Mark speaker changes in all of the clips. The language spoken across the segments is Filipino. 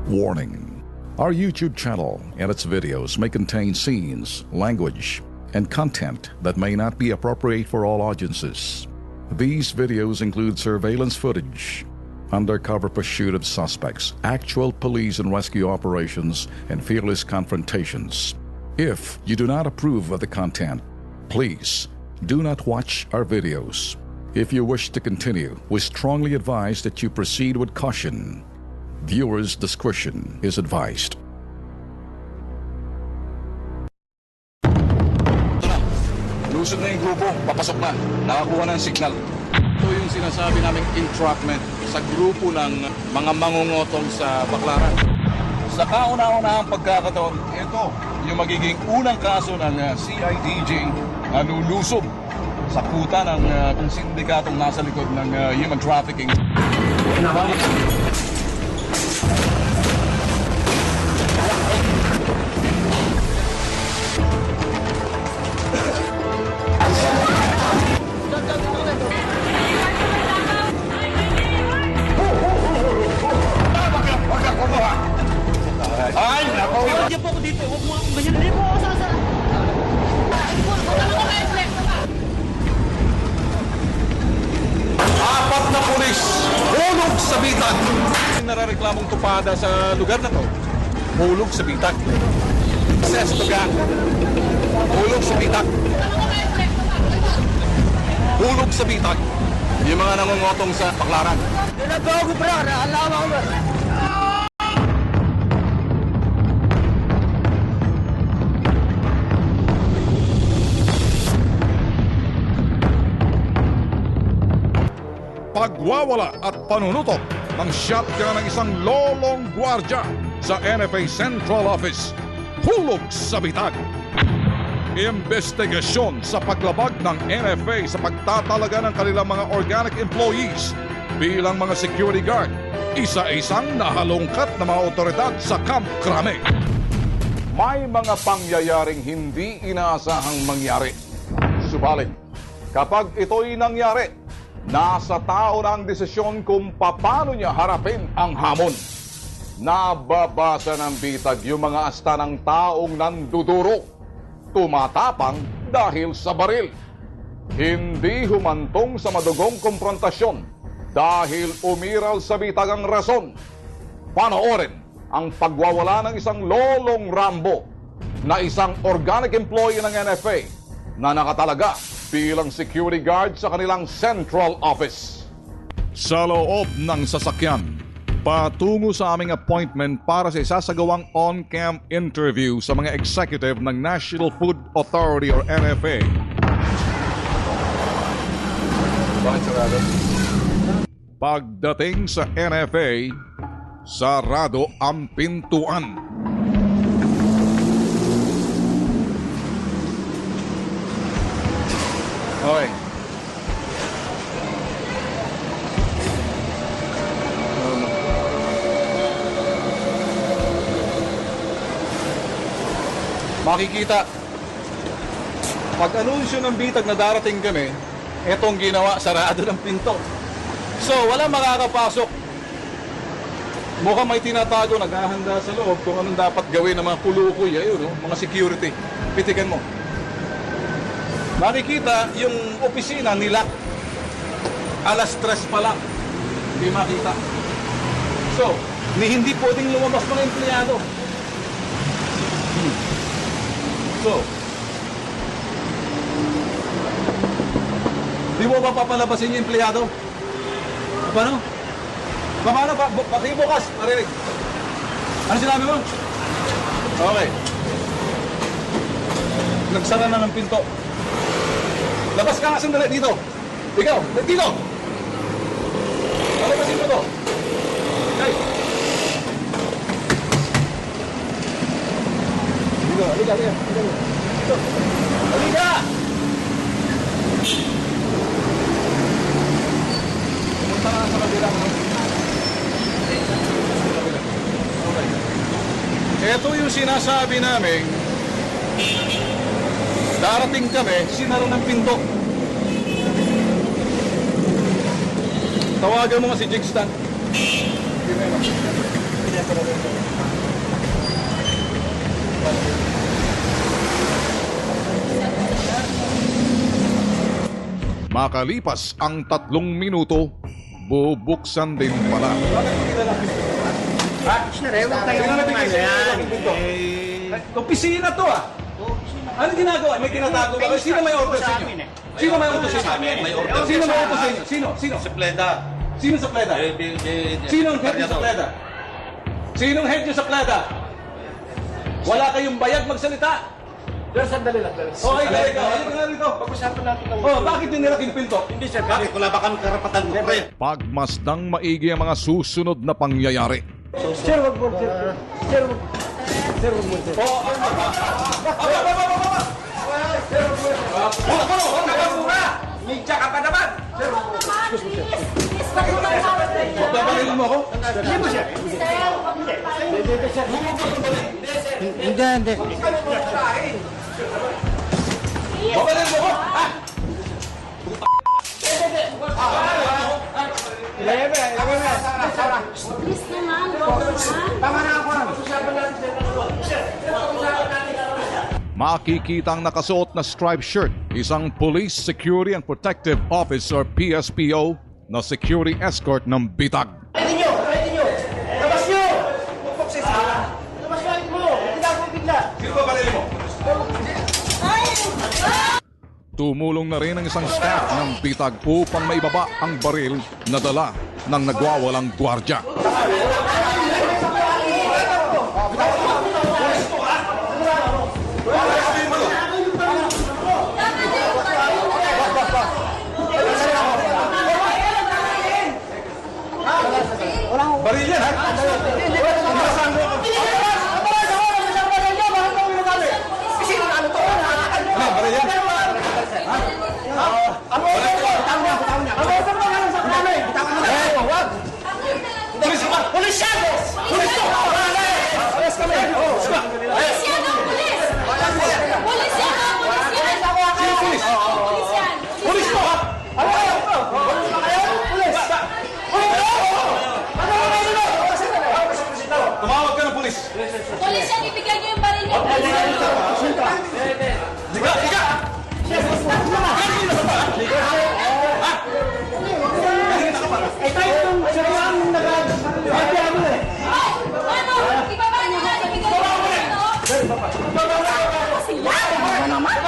Speaker 1: Warning: our YouTube channel and its videos may contain scenes, language, and content that may not be appropriate for all audiences. These videos include surveillance footage, undercover pursuit of suspects, actual police and rescue operations, and fearless confrontations. If you do not approve of the content, please do not watch our videos. If you wish to continue, we strongly advise that you proceed with caution. Viewers' discretion is advised.
Speaker 2: Ito na. Lusod na yung grupo. Papasok na. Nakakuha ng signal. Ito yung sinasabi naming entrapment sa grupo ng mga mangungotong sa Baclaran. Sa kauna-unahang pagkakataon, ito yung magiging unang kaso ng CIDJ na lulusob sa kuta ng sindikatong nasa likod ng human trafficking. Ay, nako!
Speaker 3: Diyan po ako dito. Huwag mo akong ganyan. Hindi po ako sasara.
Speaker 2: Apat na pulis, hulog sa bitag. Narareklamong tupada sa lugar na to. Hulog sa bitag. Access to gang. Hulog sa bitag. Hulog sa bitag. Yung mga nangungotong sa Baclaran.
Speaker 3: Nagawa ko bro. Alawa ko bro.
Speaker 1: Pagwawala at panunutok ng shotgun ng isang lolong gwardya sa NFA Central Office. Hulog sa bitag. Investigasyon sa paglabag ng NFA sa pagtatalaga ng kanilang mga organic employees bilang mga security guard. Isa-isang nahalungkat na mga otoridad sa Camp Crame. May mga pangyayaring hindi inaasahang mangyari. Subalit, kapag ito'y nangyari, nasa tao na ang desisyon kung paano niya harapin ang hamon. Nababasa ng bitag yung mga asta ng taong nanduduro, tumatapang dahil sa baril. Hindi humantong sa madugong konfrontasyon dahil umiral sa bitag ang rason. Panoorin ang pagwawala ng isang lolong Rambo na isang organic employee ng NFA na nakatalaga bilang security guard sa kanilang central office. Sa loob ng sasakyan, patungo sa aming appointment para sa isasagawang on-cam interview sa mga executive ng National Food Authority or NFA. Pagdating sa NFA, sarado ang pintuan.
Speaker 2: Okay. Makikita pag anunsyo ng bitag na darating kami, etong ginawa, sarado ng pinto. So, walang makakapasok. Mukhang may tinatago, naghahanda sa loob kung anong dapat gawin ng mga kulukoy, ayun, mga security. Pitikan mo. Makikita yung opisina nila. Alas 3 pa lang. Hindi makita. So, hindi pwedeng lumabas mga empleyado. So, di mo ba papalabasin yung empleyado? Paano? Paano? Pati bukas, marinig. Ano sinabi mo? Okay. Nagsara na ng pinto. Labas ka nga sandali dito. Ikaw, dito. Palabasin mo to. Okay. Dito, halika. Dito. Halika! Pumunta na sa kabila mo. Okay. Ito yung sinasabi namin. Darating kami, sinaro ng pinto. Tawagan mo nga si Jigstan.
Speaker 1: Makalipas ang 3 minuto, bubuksan din pala.
Speaker 2: Opisina to ah! Ano ginagawa? May tinatago ba? Sino may order sa inyo? Sino may order sa inyo?
Speaker 4: May order
Speaker 2: Sino may
Speaker 4: sa-
Speaker 2: order sa inyo? Sino? Sino?
Speaker 4: Supleda.
Speaker 2: Sino sa pleda? Sinong head nyo sa pleda? Sinong head nyo sa pleda? Wala kayong bayad magsalita.
Speaker 3: Sandali lang.
Speaker 2: Okay, halika nga rito.
Speaker 3: Pag-usapan natin ng...
Speaker 2: Oh, bakit yung nila pinto?
Speaker 3: Hindi sir,
Speaker 4: Bakit? Wala ba kami karapatan mo, pre?
Speaker 1: Pagmasdang maigi ang mga susunod na pangyayari.
Speaker 3: Sir, wag mo, sir. Sir, wag. Sir, wag mo, sir.
Speaker 2: Media ka pa naman! Babalilin mo ako?
Speaker 3: Hindi mo, sir. Hindi.
Speaker 2: Babalilin mo ako? Ha?
Speaker 5: Please naman,
Speaker 3: Tama na ako.
Speaker 1: Makikita ang nakasuot na striped shirt, isang Police Security and Protective Office or PSPO na security escort ng bitag.
Speaker 3: Pwede nyo! Labas nyo! Labas nyo mo! Hindi ako bigla.
Speaker 2: Sino babalilin mo?
Speaker 1: Tumulong na rin ang isang staff ng bitag upang maibaba ang baril na dala ng nagwawalang gwardya.
Speaker 2: Baril yan, ha? Ano, baril yan?
Speaker 3: Pulis yan! Pulis to! Alas kami!
Speaker 5: Pulis yan ang pulis! Pulis yan ang pulis yan! Pulis yan!
Speaker 3: Pulis to! Ano kayo? Pulis ba kayo? Pulis!
Speaker 2: Tumawag ka ng pulis.
Speaker 5: Pulis yan! Ibigay niyo yung baril niyo!
Speaker 3: Eh tayo itong sariwang nag-agya mo eh.
Speaker 5: Ano? Ibaba niyo nga! Ibigay niyo yung baril niyo! Sila! naman!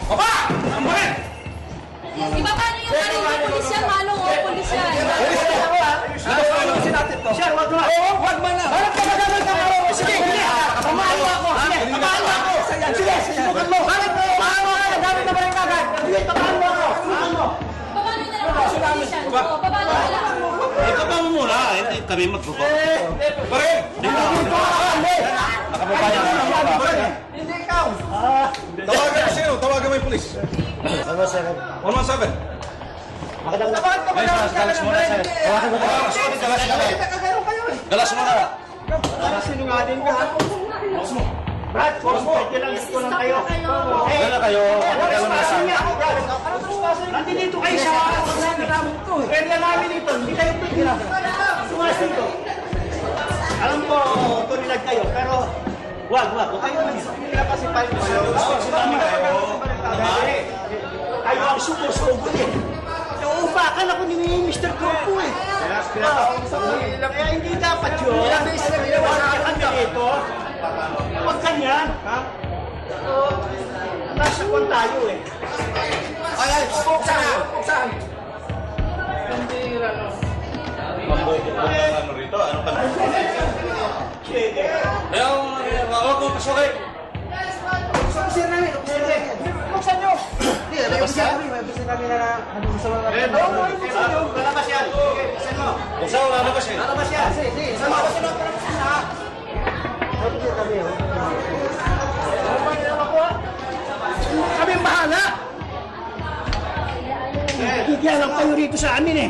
Speaker 2: Baba! Ang baril!
Speaker 5: Ibaba niyo yung baril niyo! Pulis yan! Manong o pulis yan!
Speaker 3: Sir, wag na. Wag man na. Bakit ka nagamit ng araw? Sige, sige. Tamaan mo ako. Sige, tamaan mo ako. Sige, subukan mo. Bakit tamaan mo ako? Nagamit na ba rin kagad? Sige, tamaan mo ako. Tamaan mo.
Speaker 5: Baba niyo na lang po yung pulis yan! Oo, baba niyo na lang!
Speaker 4: Ikaw ba mo muna? Hindi kami magbubo.
Speaker 2: Baril!
Speaker 3: Hindi ikaw.
Speaker 2: Tawagan mo sino? Tawagan mo yung pulis. 117.
Speaker 3: Bakit ka ba
Speaker 4: Galas muna, sir. Galas muna.
Speaker 3: Sinungaling ka. Brad, pwede lang ito lang kayo.
Speaker 4: Wala kayo.
Speaker 3: Nandito kayo sa paglalamog ko. Pwede namin ito. Hindi kayo pwede. Sumas dito. Alam ko, tunilag kayo, pero wag kayo naman. Hindi na kasi tayo. Kayo ang sumusugot eh. Nauupakan ako ni Mr. Cropo eh. Kaya hindi dapat yun. Wag kami dito. Huwag ganyan. Nasa kwan tayo eh. Ay, saan?
Speaker 4: Ano rito? Ano ka? Ayaw, wag mo pasukin.
Speaker 3: Sir namin, buksan nyo. Hindi, buksan namin. Buksan namin na sa mga... Lalabas yan. Buksan mo.
Speaker 4: Kung saan wala na ba siya?
Speaker 3: Lalabas yan. Sige, sama. Buksan mo. Kami ang bahala. Bigyan lang kayo rito sa amin eh.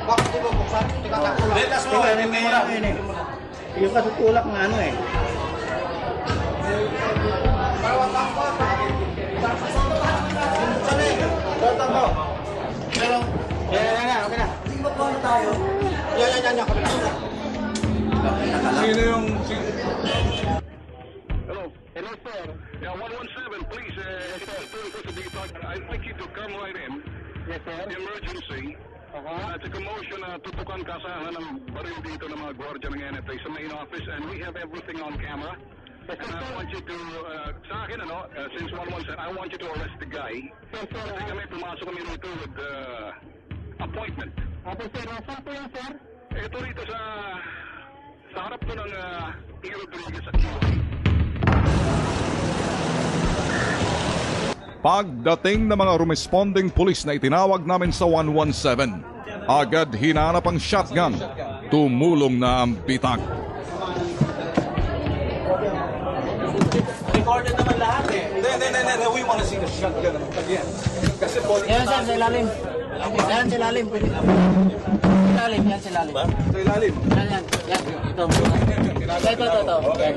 Speaker 3: Bakit di ba buksan?
Speaker 4: Letas mo. Hindi mo na.
Speaker 3: Yung katutulak na ano eh. Okay na. Yan.
Speaker 2: Sino yung...
Speaker 6: Hello, sir. Yeah, 117, please. It's a big talk. I think you to come right in. Yes, sir. Emergency. At a commotion, tutukan kasahan ng baril dito ng mga gwardiya ng NFA sa main office, and we have everything on camera. And I want you to, sa akin, since 117, I want you to arrest the guy. Yes, sir. Kasi pumasok kami rito with appointment.
Speaker 5: Apo, sir. Saan po yan, sir?
Speaker 6: Ito rito sa harap to ng E. Rodriguez at QI.
Speaker 1: Pagdating ng mga responding police na itinawag namin sa 117, agad hinanap ang shotgun. Tumulong na ang bitak.
Speaker 3: Recorded naman lahat eh.
Speaker 2: Hindi. We wanna see the shotgun again. Kasi
Speaker 7: Yan, sir, sa ilalim. Yan, sa ilalim. Pwede. Sa ilalim, yan, sa ilalim.
Speaker 2: sa ilalim.
Speaker 7: Yan. Ito. Ito. Yan.